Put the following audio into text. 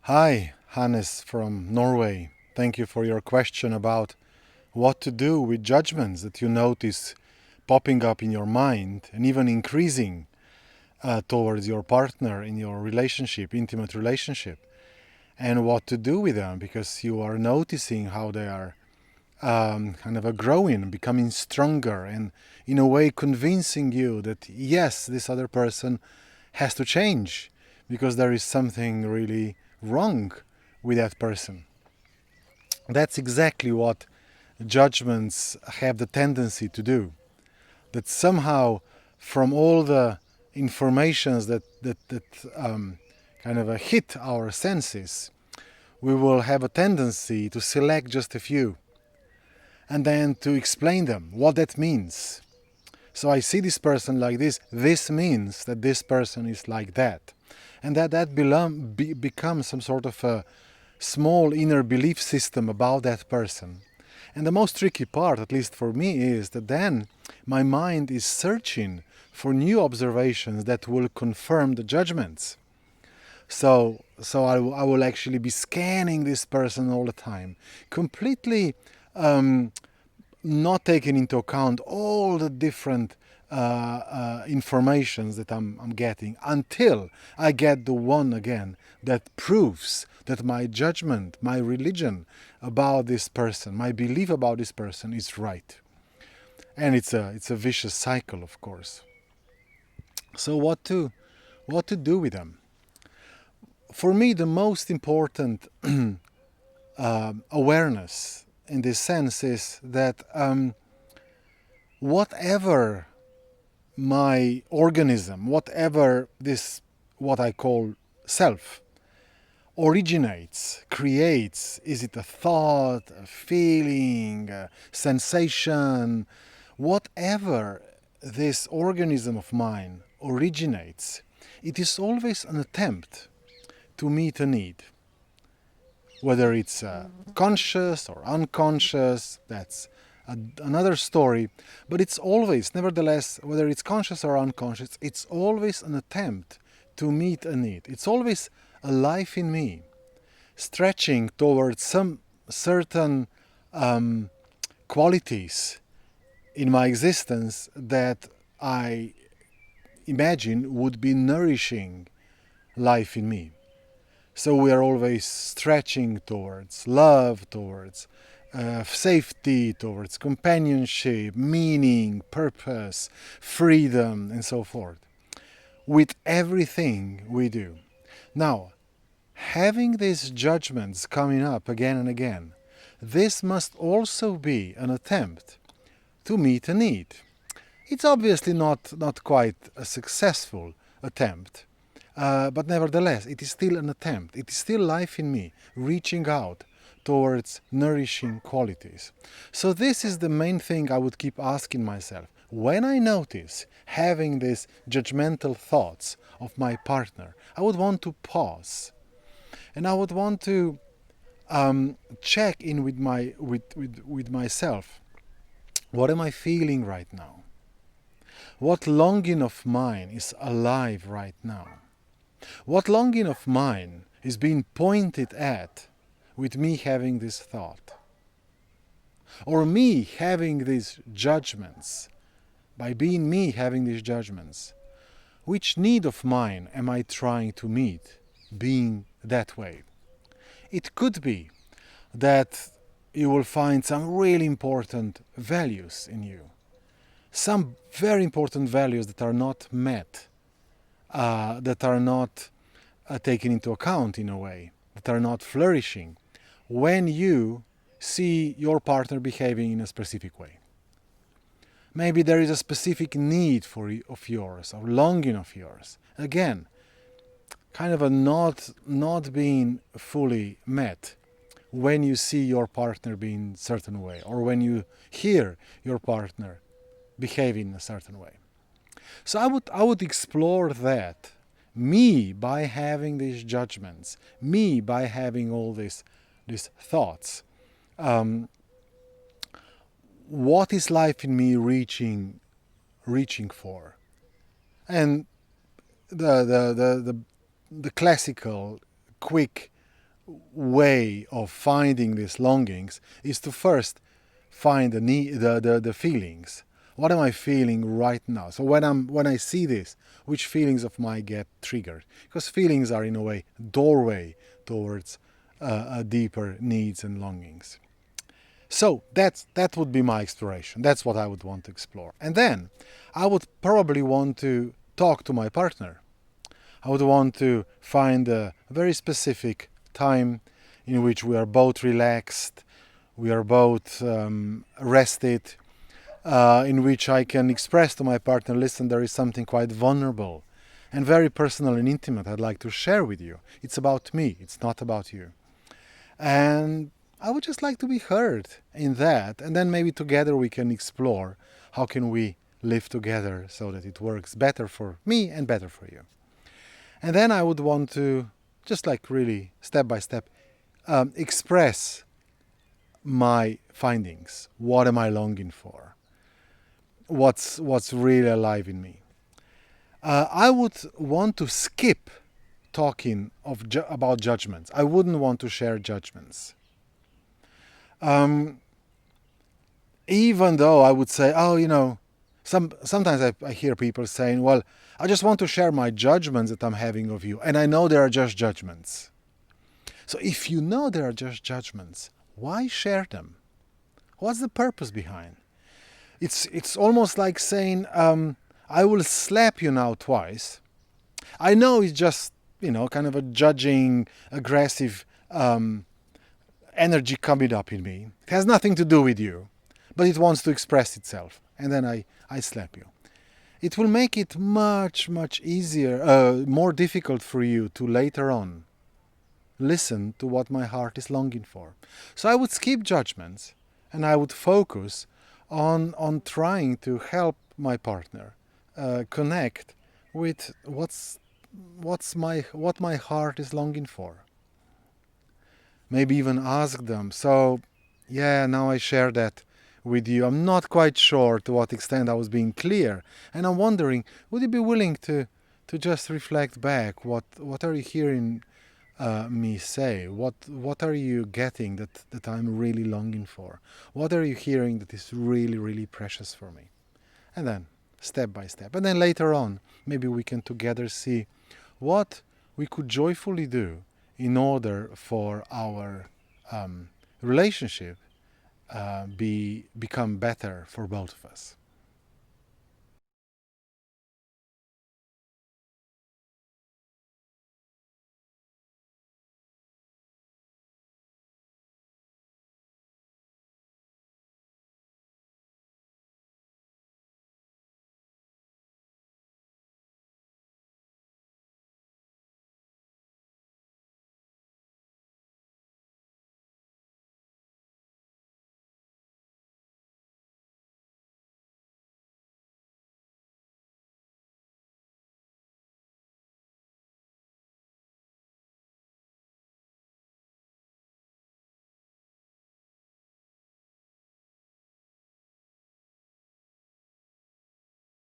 Hi, Hannes from Norway. Thank you for your question about what to do with judgments that you notice popping up in your mind and even increasing towards your partner in your relationship, intimate relationship, and what to do with them because you are noticing how they are kind of growing, becoming stronger, and in a way convincing you that yes, this other person has to change because there is something really wrong with that person. That's exactly what judgments have the tendency to do. That somehow, from all the informations that kind of hit our senses, we will have a tendency to select just a few and then to explain them what that means. So I see this person like this means that this person is like that. And that becomes some sort of a small inner belief system about that person. And the most tricky part, at least for me, is that then my mind is searching for new observations that will confirm the judgments. So I will actually be scanning this person all the time, completely not taking into account all the different informations that I'm getting until I get the one again that proves that my judgment, my religion about this person, my belief about this person is right. And it's a vicious cycle, of course. So what to do with them? For me, the most important awareness in this sense is that whatever my organism, whatever this, what I call self, originates, creates, is it a thought, a feeling, a sensation, whatever this organism of mine originates, it is always an attempt to meet a need. Whether it's conscious or unconscious, that's another story. But it's always, nevertheless, whether it's conscious or unconscious, it's always an attempt to meet a need. It's always a life in me, stretching towards some certain qualities in my existence that I imagine would be nourishing life in me. So we are always stretching towards love, towards safety, towards companionship, meaning, purpose, freedom, and so forth, with everything we do. Now, having these judgments coming up again and again, this must also be an attempt to meet a need. It's obviously not quite a successful attempt, but nevertheless, it is still an attempt. It is still life in me, reaching out towards nourishing qualities. So this is the main thing I would keep asking myself. When I notice having these judgmental thoughts of my partner, I would want to pause. And I would want to check in with myself. What am I feeling right now? What longing of mine is alive right now? What longing of mine is being pointed at with me having this thought? Or me having these judgments, by being me having these judgments? Which need of mine am I trying to meet being that way? It could be that you will find some really important values in you. Some very important values that are not met, that are not taken into account in a way, that are not flourishing when you see your partner behaving in a specific way. Maybe there is a specific need of yours, or longing of yours. Again, kind of a not being fully met when you see your partner being a certain way, or when you hear your partner behaving in a certain way. So I would explore that, me by having these judgments, me by having all these thoughts. What is life in me reaching for? And the classical, quick way of finding these longings is to first find the feelings. What am I feeling right now? So when I see this, which feelings of mine get triggered? Because feelings are in a way doorway towards deeper needs and longings. So that would be my exploration. That's what I would want to explore. And then I would probably want to talk to my partner. I would want to find a very specific time in which we are both relaxed, we are both rested, in which I can express to my partner, listen, there is something quite vulnerable and very personal and intimate I'd like to share with you. It's about me, it's not about you. And I would just like to be heard in that, and then maybe together we can explore how can we live together so that it works better for me and better for you. And then I would want to, just like really step by step, express my findings. What am I longing for? What's really alive in me? I would want to skip talking about judgments. I wouldn't want to share judgments. Even though I would say, sometimes I hear people saying, well, I just want to share my judgments that I'm having of you, and I know they are just judgments. So if you know they are just judgments, why share them? What's the purpose behind? It's almost like saying, I will slap you now twice. I know it's just, kind of a judging, aggressive energy coming up in me. It has nothing to do with you, but it wants to express itself. And then I slap you. It will make it much, much easier, more difficult for you to later on listen to what my heart is longing for. So I would skip judgments and I would focus on trying to help my partner connect with what my heart is longing for. Maybe even ask them, so now I share that with you. I'm not quite sure to what extent I was being clear, and I'm wondering, would you be willing to just reflect back? What are you hearing me say? What are you getting that I'm really longing for? What are you hearing that is really, really precious for me? And then step by step, and then later on, maybe we can together see what we could joyfully do in order for our relationship become better for both of us.